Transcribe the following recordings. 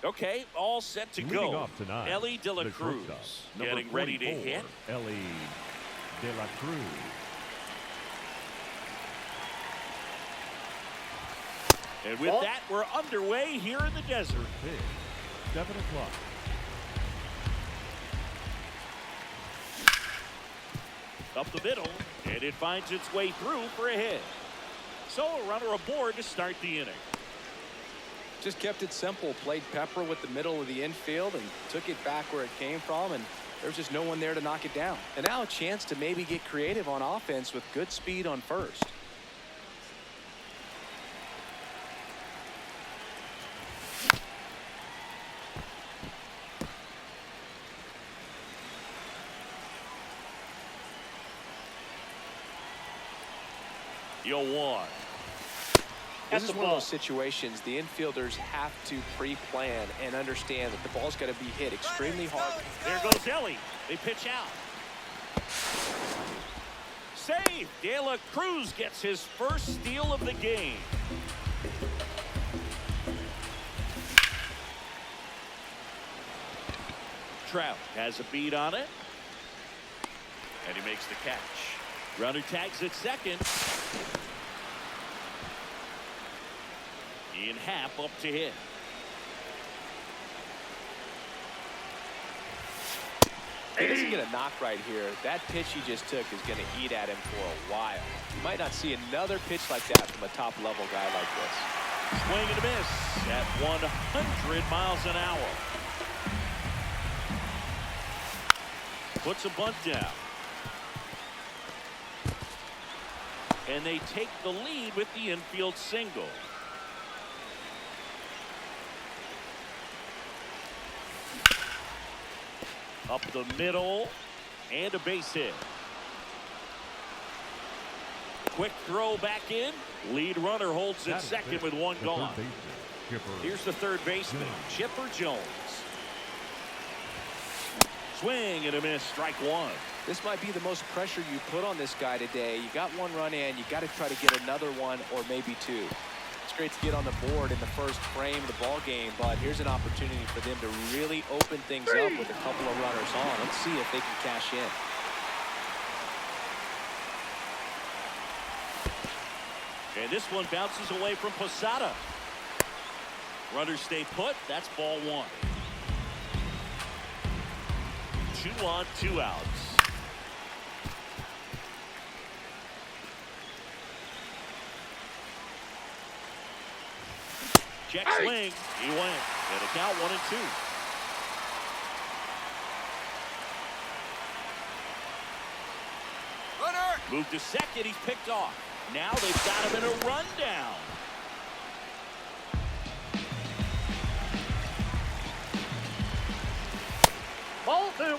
Okay, all set to Leading go. off tonight, Ellie De La the Cruz shortstop, getting ready to hit. Ellie De La Cruz. And with that, we're underway here in the desert. Pitch, 7 o'clock. Up the middle, and it finds its way through for a hit. So a runner aboard to start the inning. Just kept it simple. Played pepper with the middle of the infield and took it back where it came from, and there's just no one there to knock it down. And now a chance to maybe get creative on offense with good speed on first. You'll one. This is one of those situations the infielders have to pre-plan and understand that the ball's got to be hit extremely hard. There goes Ellie. They pitch out. Save. De La Cruz gets his first steal of the game. Trout has a beat on it. And he makes the catch. Runner tags at second. Ian Happ up to hit. He doesn't get a knock right here. That pitch he just took is going to eat at him for a while. You might not see another pitch like that from a top-level guy like this. Swing and a miss at 100 miles an hour. Puts a bunt down. And they take the lead with the infield single. Up the middle, and a base hit. Quick throw back in. Lead runner holds at second with one gone. Here's the third baseman, Chipper Jones. Swing and a miss, strike one. This might be the most pressure you put on this guy today. You got one run in, you got to try to get another one or maybe two. It's great to get on the board in the first frame of the ball game, but here's an opportunity for them to really open things up with a couple of runners on. Let's see if they can cash in. And this one bounces away from Posada. Runners stay put. That's ball one. 2 on, 2 outs. Check swing. He went. And a count 1-2. Runner. Move to second. He's picked off. Now they've got him in a rundown. Ball 2.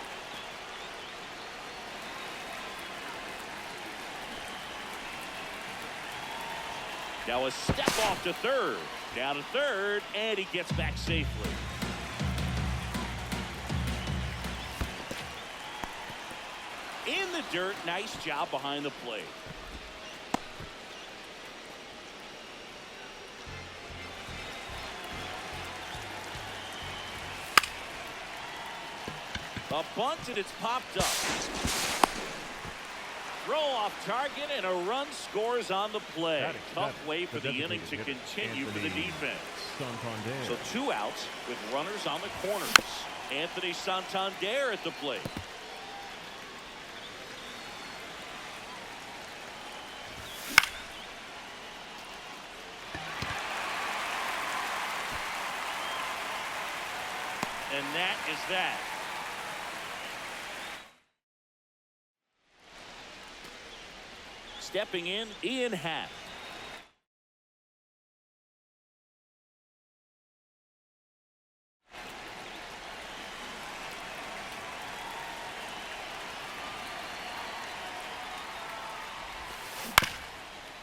Now a step off to third. Down to third, and he gets back safely. In the dirt, nice job behind the plate. A bunt, and it's popped up. Throw off target, and a run scores on the play. Tough way for the inning to continue for the defense. So 2 outs with runners on the corners. Anthony Santander at the plate. And that is that. Stepping in, Ian Happ.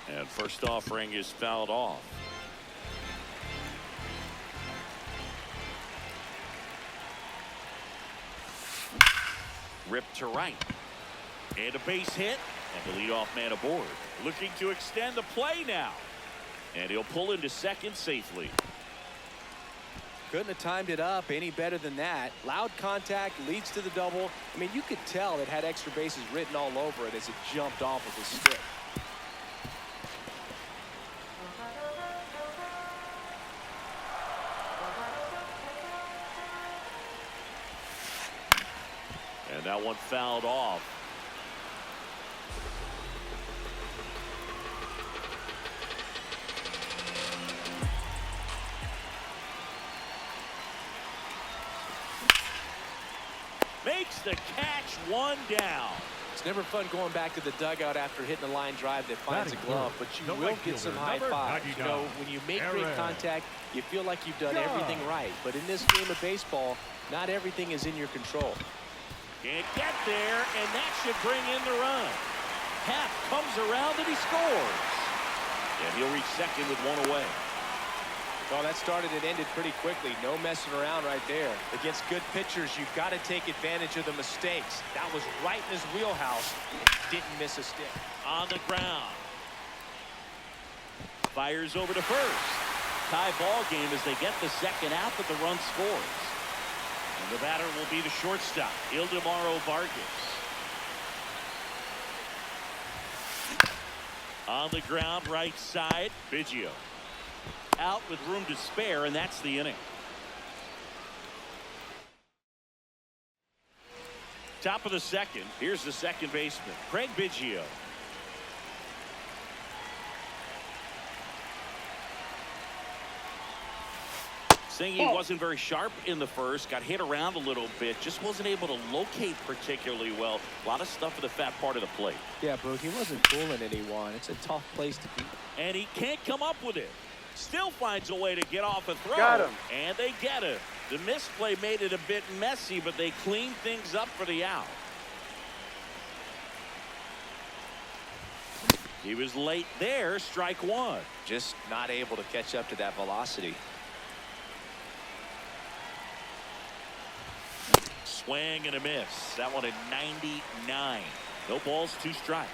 And first offering is fouled off. Ripped to right. And a base hit. And the leadoff man aboard. Looking to extend the play now. And he'll pull into second safely. Couldn't have timed it up any better than that. Loud contact leads to the double. I mean, you could tell it had extra bases written all over it as it jumped off of his stick. And that one fouled off. Makes the catch, one down. It's never fun going back to the dugout after hitting a line drive that finds a glove, but you will get some high fives. You know, when you make great contact, you feel like you've done everything right. But in this game of baseball, not everything is in your control. Can't get there, and that should bring in the run. Happ comes around and he scores. And he'll reach second with one away. Well, that started and ended pretty quickly. No messing around right there. Against good pitchers, you've got to take advantage of the mistakes. That was right in his wheelhouse, and he didn't miss a stick. On the ground. Fires over to first. Tie ball game as they get the second out, but the run scores. And the batter will be the shortstop, Ildemaro Vargas. On the ground, right side, Biggio. Out with room to spare, and that's the inning. Top of the second. Here's the second baseman, Craig Biggio. Saying he wasn't very sharp in the first, got hit around a little bit, just wasn't able to locate particularly well. A lot of stuff at the fat part of the plate. Yeah, Brooke, he wasn't fooling anyone. It's a tough place to be. And he can't come up with it. Still finds a way to get off a throw. Got him. And they get it. The misplay made it a bit messy, but they cleaned things up for the out. He was late there, strike one. Just not able to catch up to that velocity. Swing and a miss. That one at 99. No balls, 2 strikes.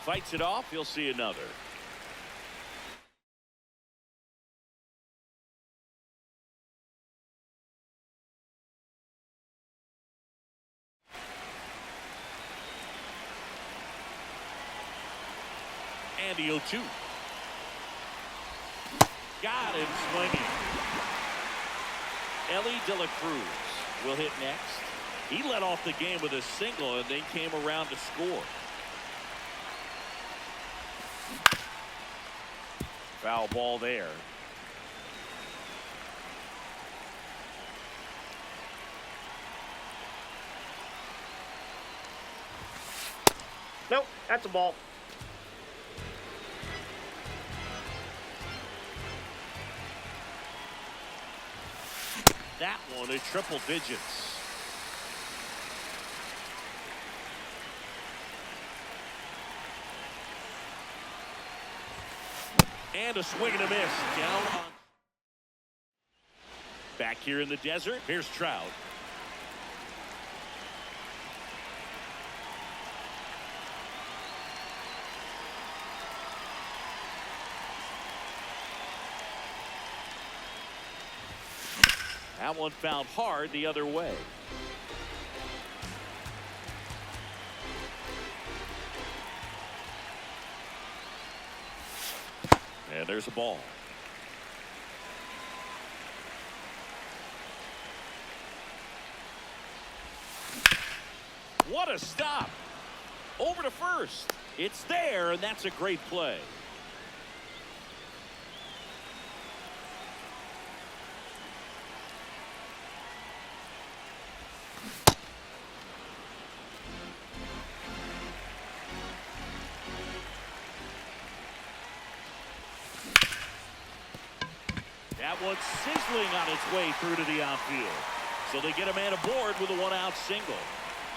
Fights it off. He'll see another. And the 0-2. Got him swinging. Ellie De La Cruz will hit next. He led off the game with a single and then came around to score. Foul ball there. Nope, that's a ball. That one at triple digits. And a swing and a miss. Down on. Back here in the desert, here's Trout. That one fouled hard the other way. And there's a ball. What a stop. Over to first. It's there, and that's a great play. That one's sizzling on its way through to the outfield. So they get a man aboard with a 1-out single.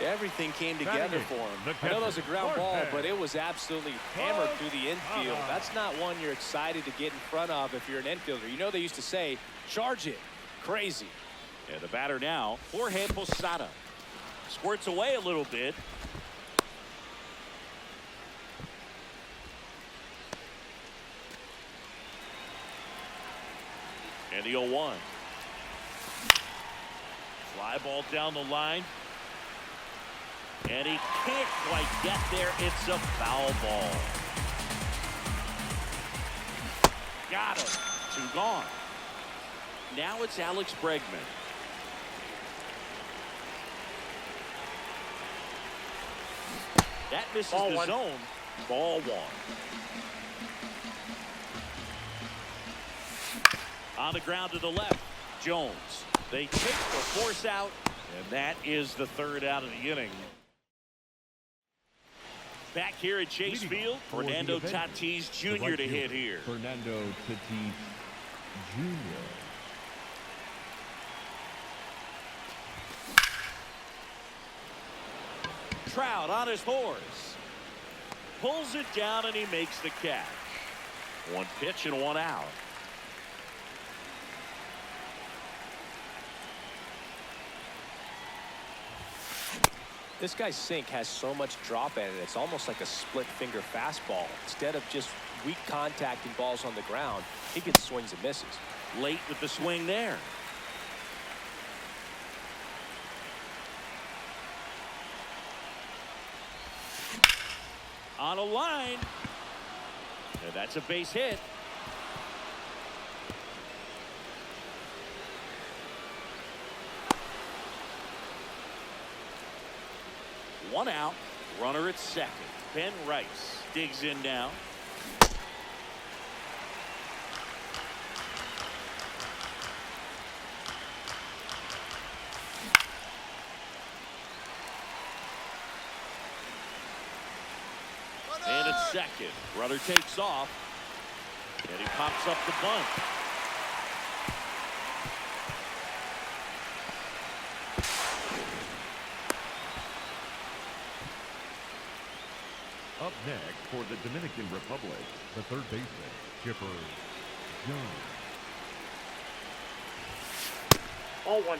Everything came together for him. I know that was a ground ball, but it was absolutely hammered through the infield. That's not one you're excited to get in front of if you're an infielder. You know they used to say, charge it. Crazy. And the batter now, Jorge Posada. Squirts away a little bit. And the 0-1. Fly ball down the line. And he can't quite get there. It's a foul ball. Got him. 2 gone. Now it's Alex Bregman. That misses the zone. Ball 1. On the ground to the left. Jones. They take the force out. And that is the 3rd out of the inning. Back here at Chase Field, Fernando Tatis Jr. to hit here. Fernando Tatis Jr. Trout on his horse. Pulls it down and he makes the catch. 1 pitch and 1 out. This guy's sink has so much drop in it. It's almost like a split finger fastball. Instead of just weak contacting balls on the ground, he gets swings and misses. Late with the swing there. On a line. And that's a base hit. One out. Runner at second. Ben Rice digs in now. And at second. Runner takes off. And he pops up the bunt. Up next for the Dominican Republic, the 3rd baseman, Chipper Jones. All 1.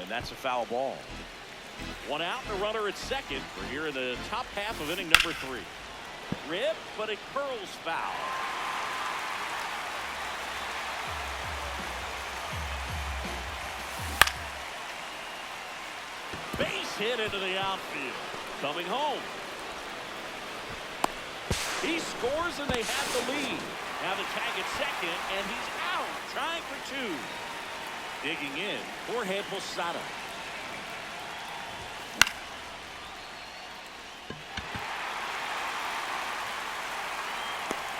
And that's a foul ball. 1 out and a runner at second. We're here in the top half of inning number 3. Rip, but it curls foul. Base hit into the outfield. Coming home. He scores and they have the lead. Now the tag at second and he's out. Trying for 2. Digging in, Jorge Posada.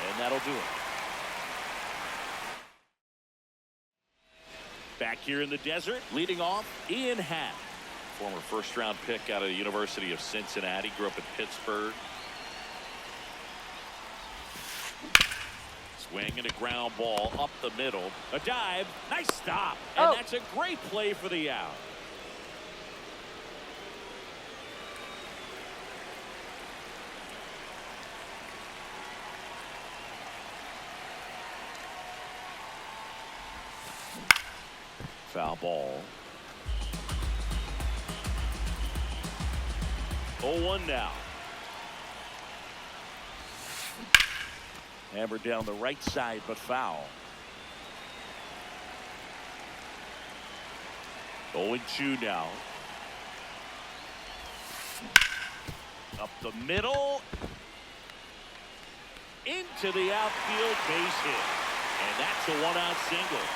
And that'll do it. Back here in the desert, leading off, Ian Happ. Former 1st-round pick out of the University of Cincinnati. Grew up in Pittsburgh. Swing and a ground ball up the middle. A dive. Nice stop. And that's a great play for the out. Foul ball. 0-1 now. Hammered down the right side, but foul. 0-2 now. Up the middle. Into the outfield, base hit. And that's a 1-out single.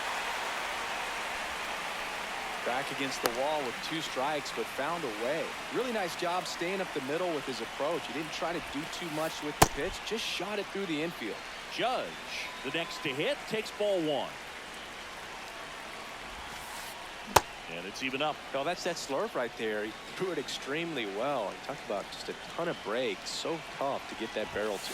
Back against the wall with 2 strikes, but found a way. Really nice job staying up the middle with his approach. He didn't try to do too much with the pitch, just shot it through the infield. Judge, the next to hit, takes ball 1. And it's even up. Oh, that's that slurve right there. He threw it extremely well. He talked about just a ton of breaks. So tough to get that barrel to.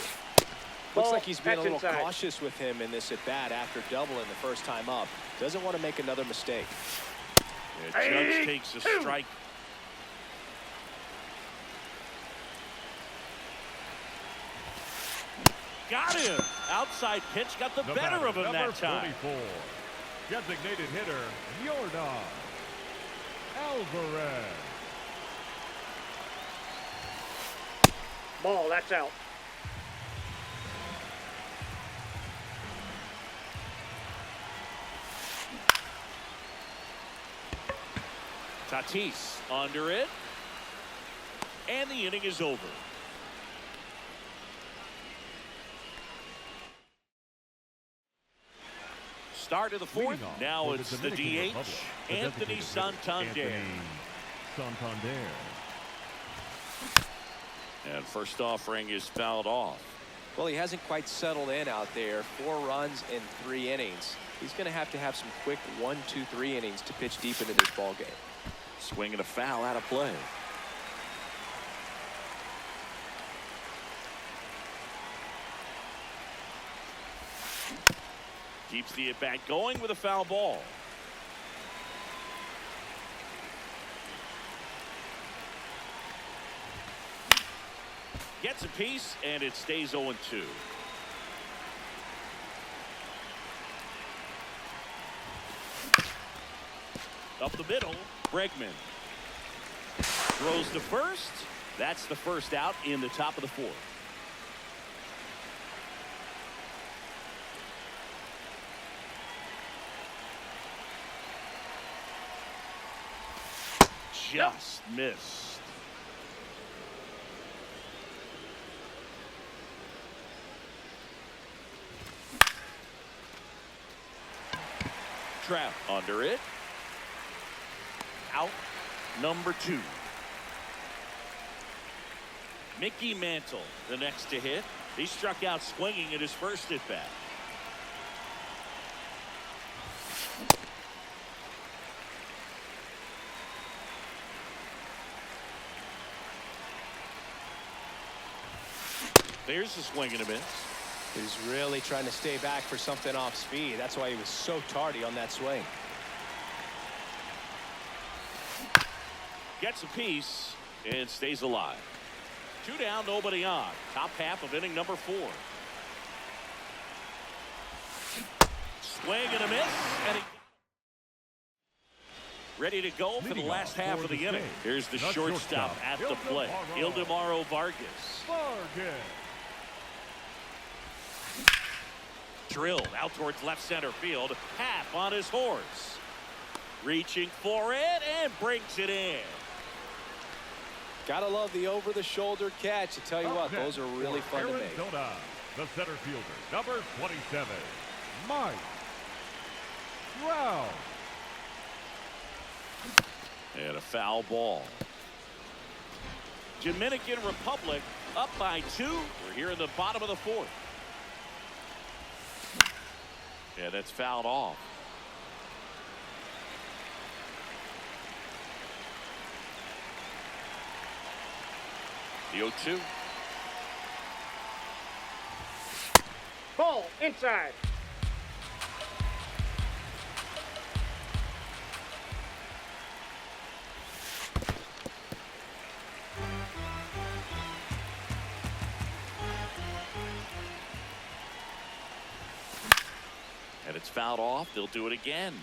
Looks like he's being a little cautious with him in this at-bat after doubling the first time up. Doesn't want to make another mistake. Judge takes a strike. Got him. Outside pitch got the better of him that time. 24, designated hitter, Yordan Alvarez. Ball, that's out. Tatis under it. And the inning is over. Start of the fourth. Now it's the DH, Anthony Santander. And first offering is fouled off. Well, he hasn't quite settled in out there. 4 runs in 3 innings. He's going to have some quick 1, 2, 3 innings to pitch deep into this ball game. Swinging a foul out of play. Keeps the at-bat going with a foul ball. Gets a piece, and it stays 0-2. Up the middle, Bregman. Throws to first. That's the first out in the top of the fourth. Just missed. Trap under it. Out number 2. Mickey Mantle, the next to hit. He struck out swinging at his first at bat. There's the swing and a miss. He's really trying to stay back for something off speed. That's why he was so tardy on that swing. Gets a piece and stays alive. 2 down, nobody on. Top half of inning number 4. Swing and a miss. And he ready to go for the last half of the inning. Here's the shortstop at the plate. Ildemaro Vargas. Drilled out towards left center field. Half on his horse. Reaching for it and brings it in. Gotta love the over-the-shoulder catch. I tell you what, those are really fun to make. The center fielder, number 27, Mike Trout. And a foul ball. Dominican Republic up by 2. We're here in the bottom of the 4th. Yeah, that's fouled off. The 0-2. Ball, inside. And it's fouled off. They'll do it again.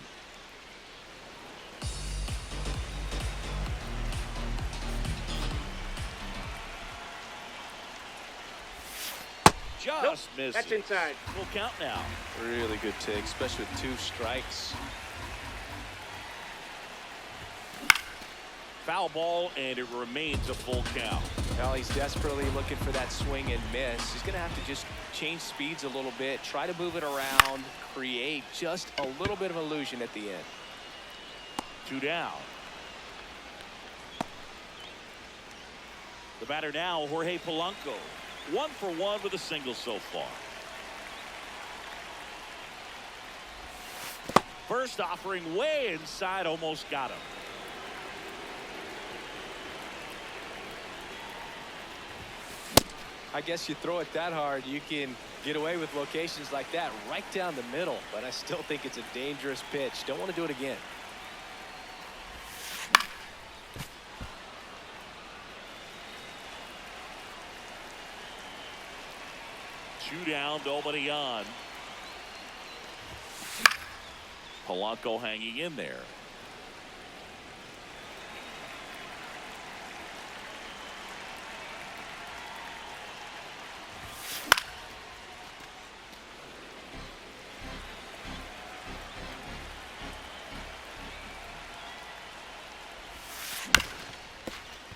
Just misses. That's inside. Full count now. Really good take, especially with 2 strikes. Foul ball, and it remains a full count. Well, he's desperately looking for that swing and miss. He's going to have to just change speeds a little bit, try to move it around, create just a little bit of illusion at the end. 2 down. The batter now, Jorge Polanco. 1 for 1 with a single so far. First offering way inside, almost got him. I guess you throw it that hard, you can get away with locations like that right down the middle, but I still think it's a dangerous pitch. Don't want to do it again. Two down, nobody on. Polanco hanging in there.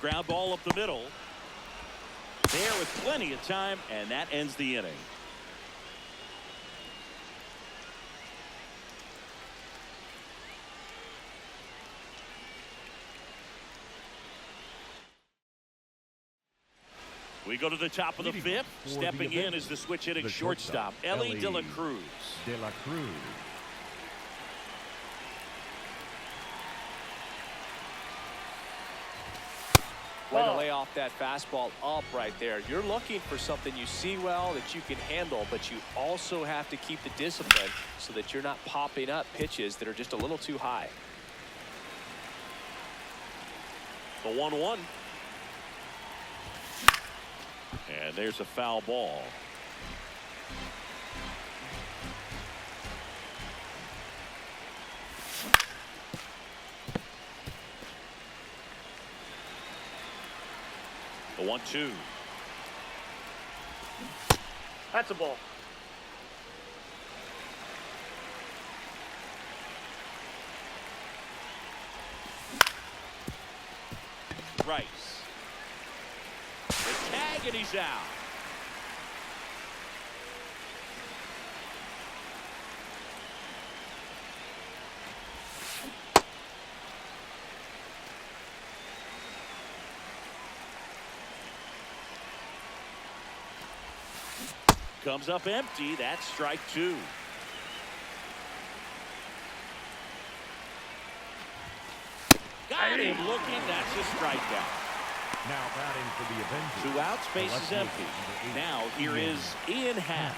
ground ball up the middle. There with plenty of time, and that ends the inning. We go to the top of the fifth. Stepping in is the switch hitting shortstop, Ellie De La Cruz. Way to lay off that fastball up right there. You're looking for something you see well that you can handle, but you also have to keep the discipline so that you're not popping up pitches that are just a little too high. The 1-1. And there's a foul ball. The 1-2. That's a ball. Rice. The tag, and he's out. Comes up empty. That's strike two. Got him looking. That's a strikeout. Now batting for the Avengers. 2 outs, base is empty. Now here is Ian Happ.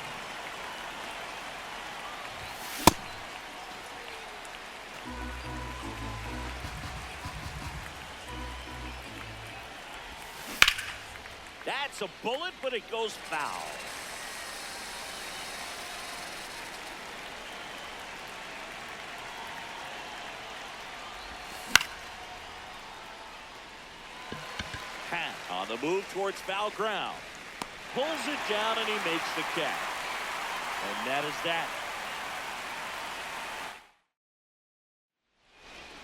That's a bullet, but it goes foul. On the move towards foul ground. Pulls it down and he makes the catch. And that is that.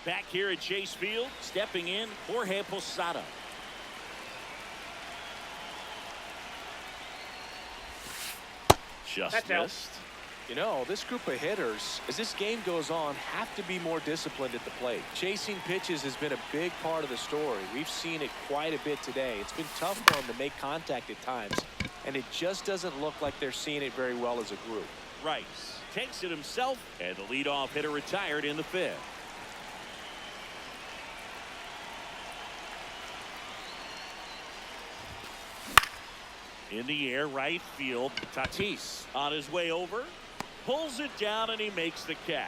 Back here at Chase Field, stepping in, Jorge Posada. Just missed. You know, this group of hitters, as this game goes on, have to be more disciplined at the plate. Chasing pitches has been a big part of the story. We've seen it quite a bit today. It's been tough for them to make contact at times, and it just doesn't look like they're seeing it very well as a group. Rice takes it himself, and the leadoff hitter retired in the fifth. In the air, right field, Tatis on his way over. Pulls it down and he makes the catch.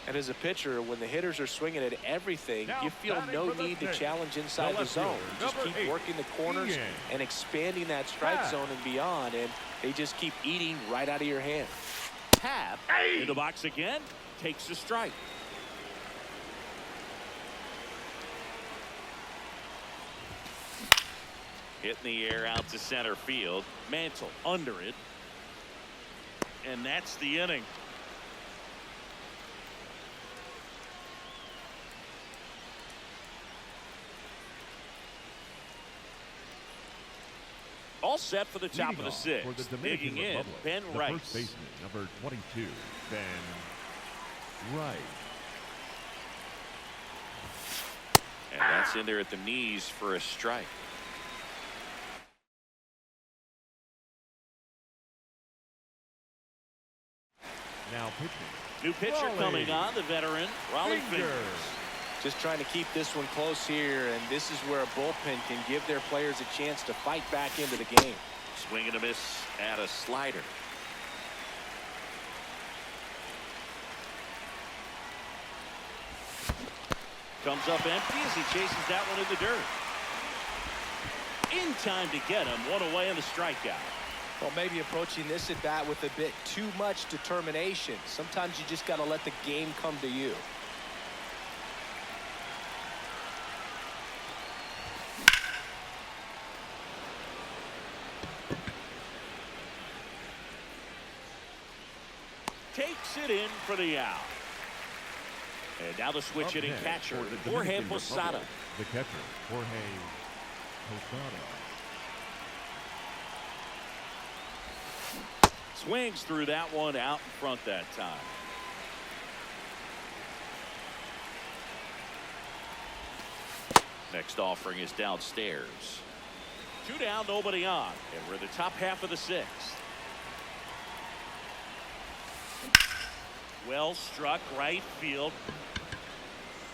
And as a pitcher, when the hitters are swinging at everything, you feel no need to challenge inside the zone. Just keep working the corners and expanding that strike zone and beyond, and they just keep eating right out of your hand. Happ in the box again, takes a strike. Hit in the air out to center field. Mantle under it. And that's the inning. All set for the top of the sixth. For the Dominican Digging in, Republic, Ben the Rice. first baseman, number 22, Ben Rice. And that's in there at the knees for a strike. Now pitching. New pitcher coming on, the veteran, Raleigh Fingers. Just trying to keep this one close here, and this is where a bullpen can give their players a chance to fight back into the game. Swing and a miss at a slider. Comes up empty as he chases that one in the dirt. In time to get him, one away on the strikeout. Well, maybe approaching this at bat with a bit too much determination. Sometimes you just got to let the game come to you. Takes it in for the out. And now the switch hitting catcher, Jorge Posada. The catcher, Jorge Posada. Swings through that one out in front that time. Next offering is downstairs. 2 down, nobody on. And we're in the top half of the 6th. Well struck, right field.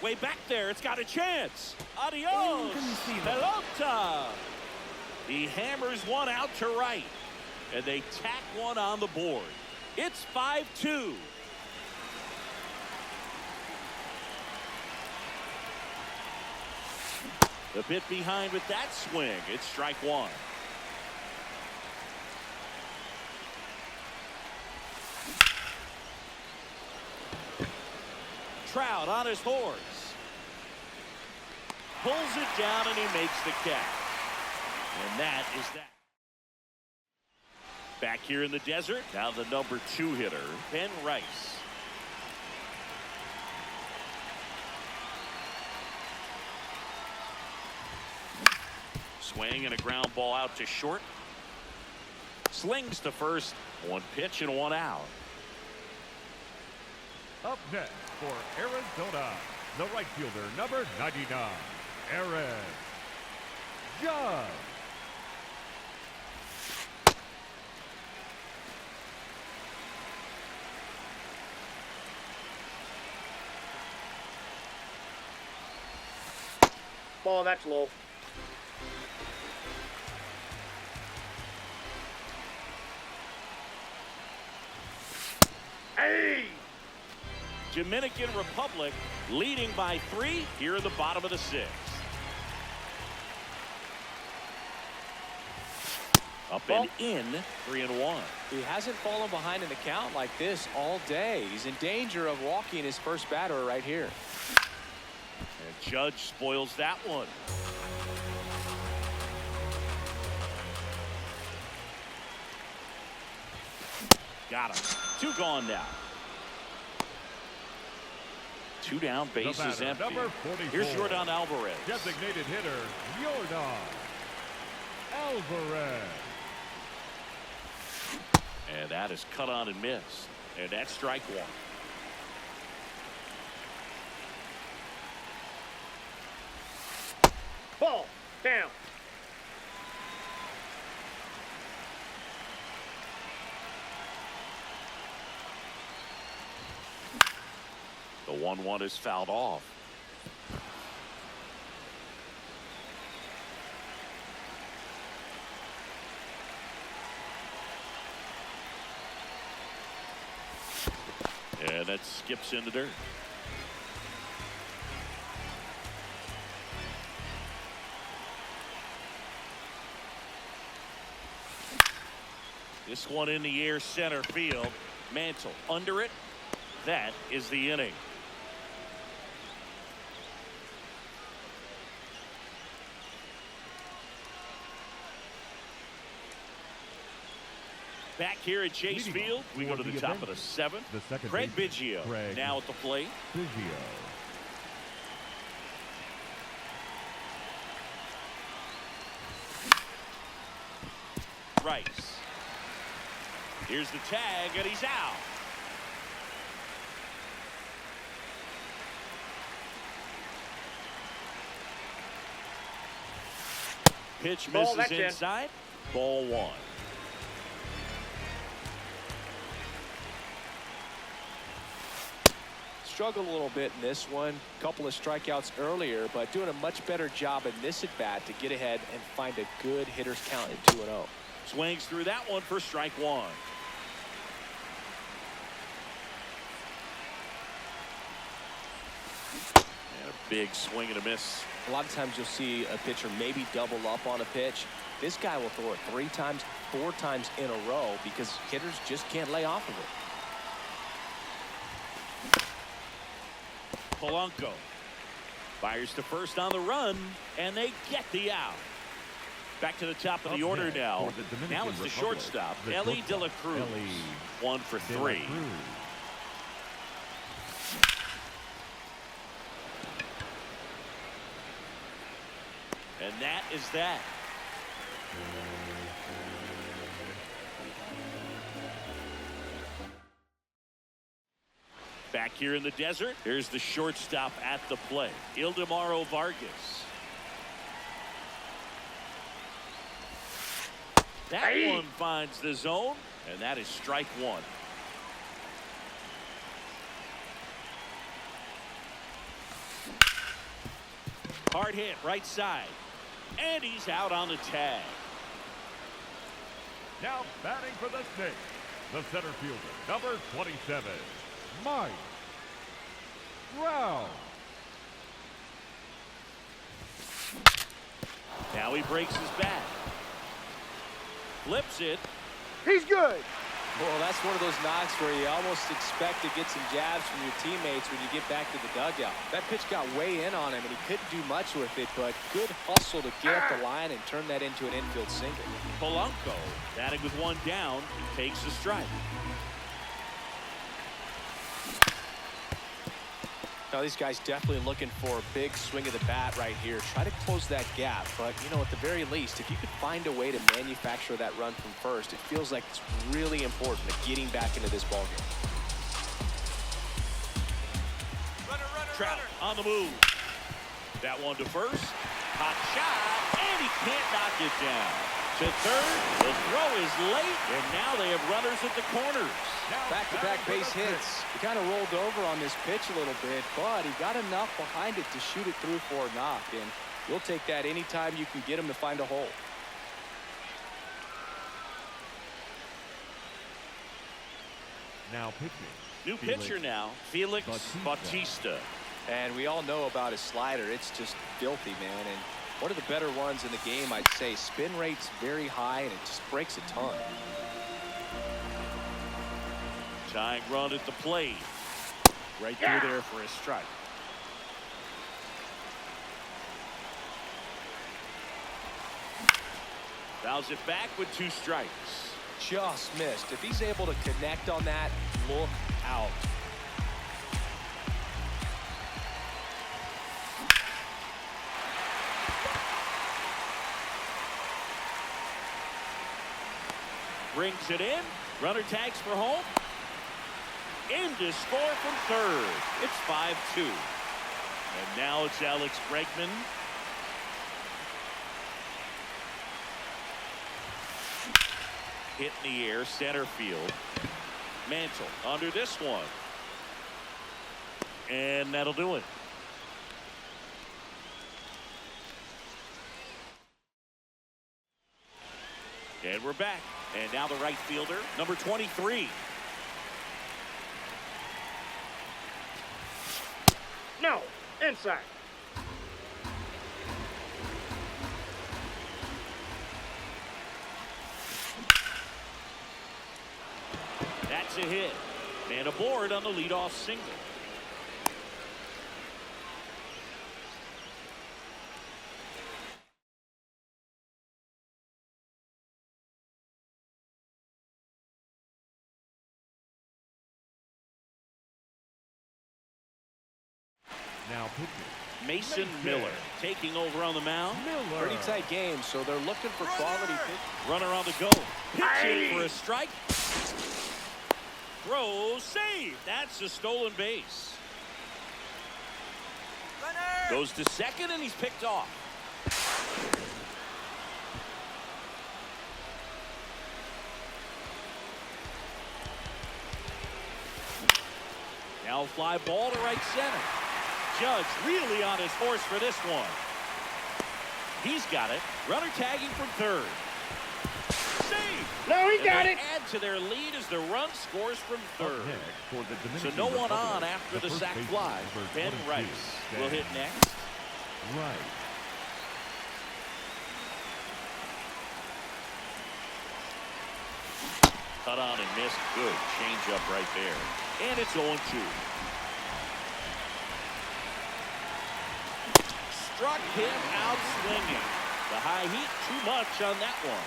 Way back there, it's got a chance. Adios, pelota. He hammers one out to right. And they tack one on the board. It's 5-2. A bit behind with that swing. It's strike 1. Trout on his horse. Pulls it down and he makes the catch. And that is that. Back here in the desert, now the number 2 hitter, Ben Rice. Swing and a ground ball out to short. Slings to first. 1 pitch and 1 out. Up next for Arizona, the right fielder, number 99, Aaron Judge. Ball, that's low. Hey! Dominican Republic leading by 3 here in the bottom of the 6th. Up and in, 3-1. He hasn't fallen behind in the count like this all day. He's in danger of walking his first batter right here. And Judge spoils that one. Got him. 2 gone now. 2 down, bases empty. Here's Yordan Alvarez. Designated hitter, Yordan Alvarez. And that is cut on and missed. And that's strike 1. Ball, down. The 1-1 is fouled off. And that skips in the dirt. This one in the air, center field. Mantle under it. That is the inning. Back here at Chase Field, we go to the top of the 7th. Craig Biggio now at the plate. Biggio. Rice. Here's the tag, and he's out. Pitch misses inside. Ball 1. Struggled a little bit in this one. Couple of strikeouts earlier, but doing a much better job in this at bat to get ahead and find a good hitter's count at 2-0. Swings through that one for strike 1. And a big swing and a miss. A lot of times you'll see a pitcher maybe double up on a pitch. This guy will throw it 3 times, 4 times in a row because hitters just can't lay off of it. Polanco fires to first on the run, and they get the out. Back to the top of the order now. Now it's the shortstop, Ellie De La Cruz. 1 for 3. And that is that. Back here in the desert, here's the shortstop at the plate, Ildemaro Vargas. That one finds the zone, and that is strike one. Hard hit right side, and he's out on the tag. Now batting for the Snakes, the center fielder, number 27, Mike Trout. Now he breaks his bat. Flips it. He's good. Well, that's one of those knocks where you almost expect to get some jabs from your teammates when you get back to the dugout. That pitch got way in on him, and he couldn't do much with it, but good hustle to get up the line and turn that into an infield single. Polanco, batting with one down, takes a strike. Now, these guys definitely looking for a big swing of the bat right here. Try to close that gap, but, you know, at the very least, if you could find a way to manufacture that run from first, it feels like it's really important to getting back into this ballgame. Trout on the move. That one to first. Hot shot, and he can't knock it down. To third, the throw is late, and now they have runners at the corners. Back-to-back base hits. He kind of rolled over on this pitch a little bit, but he got enough behind it to shoot it through for a knock, and you'll take that anytime you can get him to find a hole. Now pitching. New pitcher now, Felix Bautista. And we all know about his slider. It's just filthy, man. And one of the better ones in the game, I'd say. Spin rate's very high, and it just breaks a ton. Tying run at the plate. Right through there for a strike. Fouls it back with two strikes. Just missed. If he's able to connect on that, look out. Brings it in. Runner tags for home. In to score from third. It's 5-2. And now it's Alex Bregman. Hit in the air, center field. Mantle under this one. And that'll do it. And we're back. And now the right fielder, number 23. No, inside. That's a hit. And aboard on the leadoff single. Now pitching. Mason Miller taking over on the mound. Pretty tight game, so they're looking for quality pitch. Runner on the go. Pitching for a strike. Throw, save. That's a stolen base. Goes to second, and he's picked off. Now fly ball to right center. Judge really on his horse for this one. He's got it. Runner tagging from third. Save. No, he got it. Add to their lead as the run scores from third. For the So Dominican no one Republic, on after the first sac baseman, fly. number Ben 22, Rice will Dan hit next. Rice. Cut on and missed. Good change up right there. And it's 0-2. Struck him out swinging. The high heat too much on that one.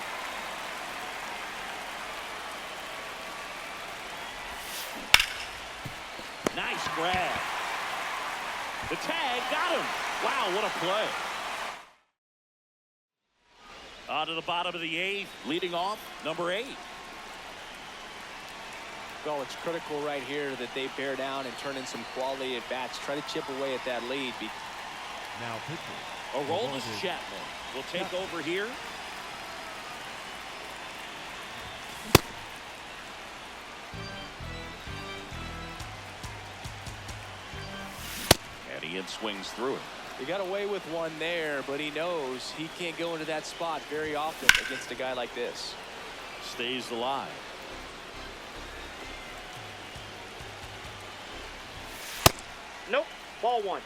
Nice grab. The tag got him. Wow, what a play. On to the bottom of the 8th, leading off number 8. Well, it's critical right here that they bear down and turn in some quality at bats. Try to chip away at that lead. Now pitching. Aroldis Chapman will take over here. And he swings through it. He got away with one there, but he knows he can't go into that spot very often against a guy like this. Stays alive. Nope. Ball 1.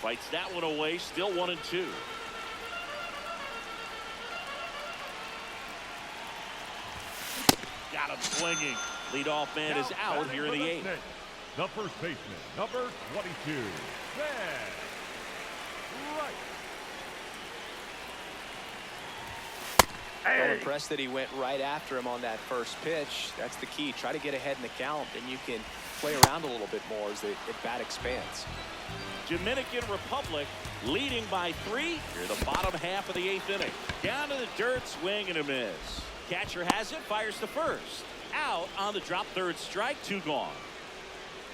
Fights that one away. Still 1-2. Got him swinging. Leadoff man is out here in the 8th. The first baseman, number 22. Right. I'm impressed that he went right after him on that first pitch. That's the key. Try to get ahead in the count, and you can play around a little bit more as the at-bat expands. Dominican Republic leading by 3 here in the bottom half of the 8th inning. Down to the dirt, swing and a miss. Catcher has it, fires to first. Out on the drop, third strike, 2 gone.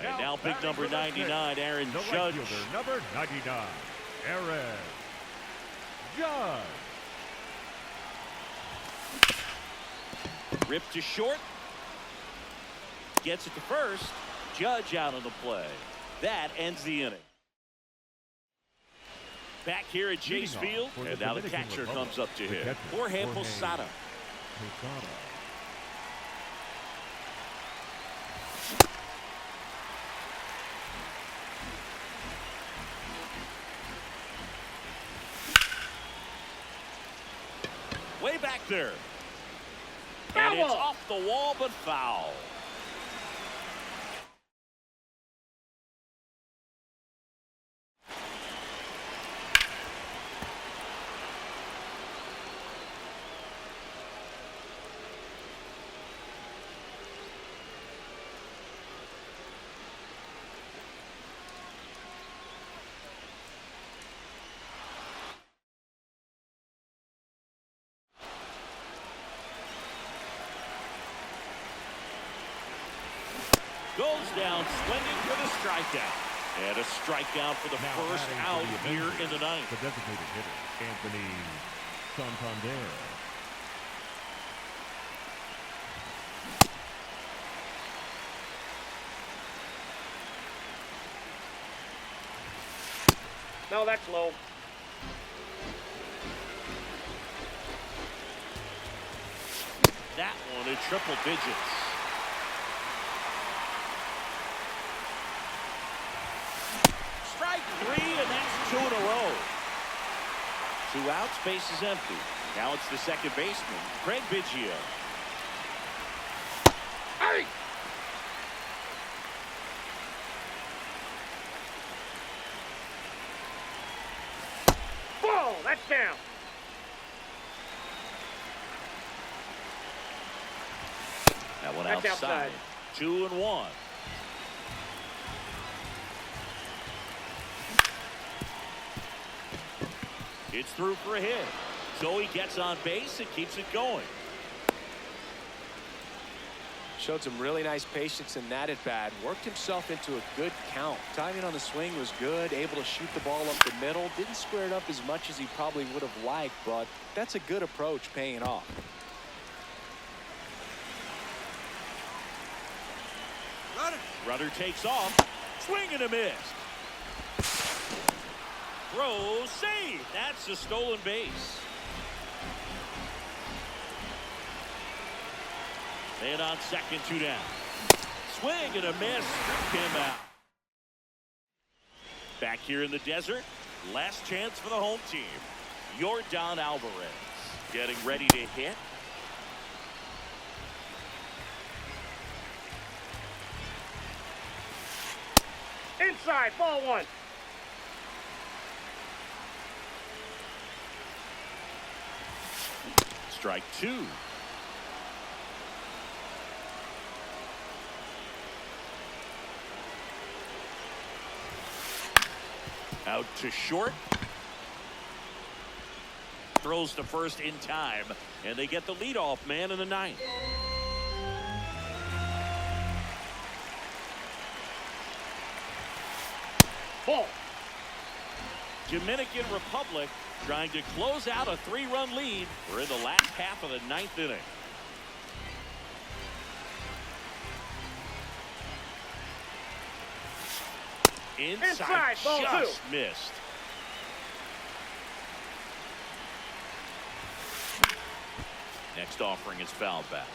And now big number 99, Aaron The Judge. right fielder, number 99, Aaron Judge. Ripped to short. Gets it to first. Judge out on the play. That ends the inning. Back here at Chase Field, and now the catcher comes up to him. Jorge Posada. Way back there. And it's off the wall, but foul. Goes down swinging for the strikeout. And a strikeout for the first out here in the 9th. The designated hitter, Anthony Santander. No, that's low. That one in triple digits. Strike 3, and that's 2 in a row. 2 outs, base is empty. Now it's the second baseman, Craig Biggio. Hey! Ball! That's down. That one That's outside. outside. 2-1. It's through for a hit. So he gets on base and keeps it going. Showed some really nice patience in that at bat. Worked himself into a good count. Timing on the swing was good. Able to shoot the ball up the middle. Didn't square it up as much as he probably would have liked, but that's a good approach paying off. Runner takes off. Swing and a miss. Throw, save. That's a stolen base. And on second, 2 down. Swing and a miss. Stripped him out. Back here in the desert, last chance for the home team. Yordan Alvarez getting ready to hit. Inside, ball 1. Strike 2. Out to short. Throws to first in time, and they get the leadoff man in the ninth. Ball. Dominican Republic trying to close out a 3-run lead. We're in the last half of the ninth inning. Inside ball just 2. missed. Next offering is fouled back.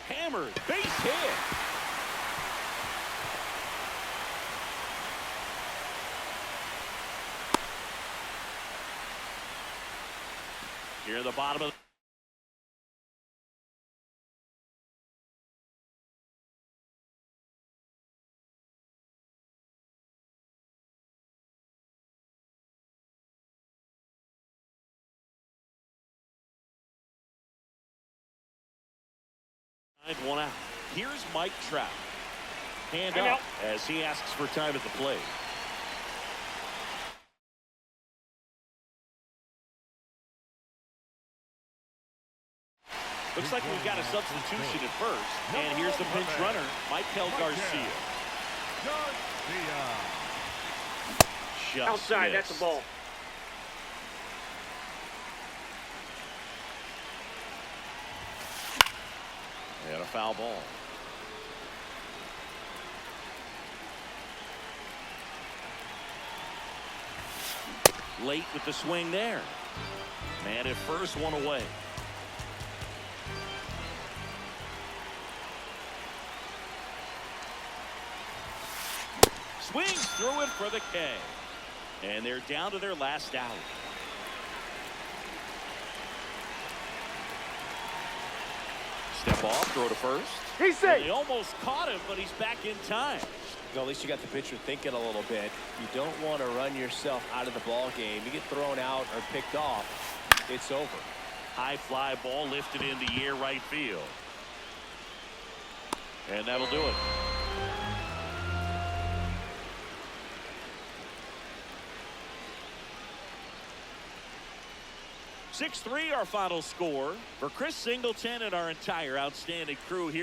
Hammered, base hit. Here in the bottom of one out. Here's Mike Trout. Hand up as he asks for time at the plate. Looks like we've got a substitution at first. And here's the pinch runner, Michael Garcia. Just Outside, missed. that's a ball. And a foul ball. Late with the swing there. Man at first, one away. Swings through it for the K. And they're down to their last out. Step off, throw to first. He's safe. They almost caught him, but he's back in time. Well, at least you got the pitcher thinking a little bit. You don't want to run yourself out of the ball game. You get thrown out or picked off, it's over. High fly ball lifted in the air right field. And that'll do it. 6-3 our final score. For Chris Singleton and our entire outstanding crew here.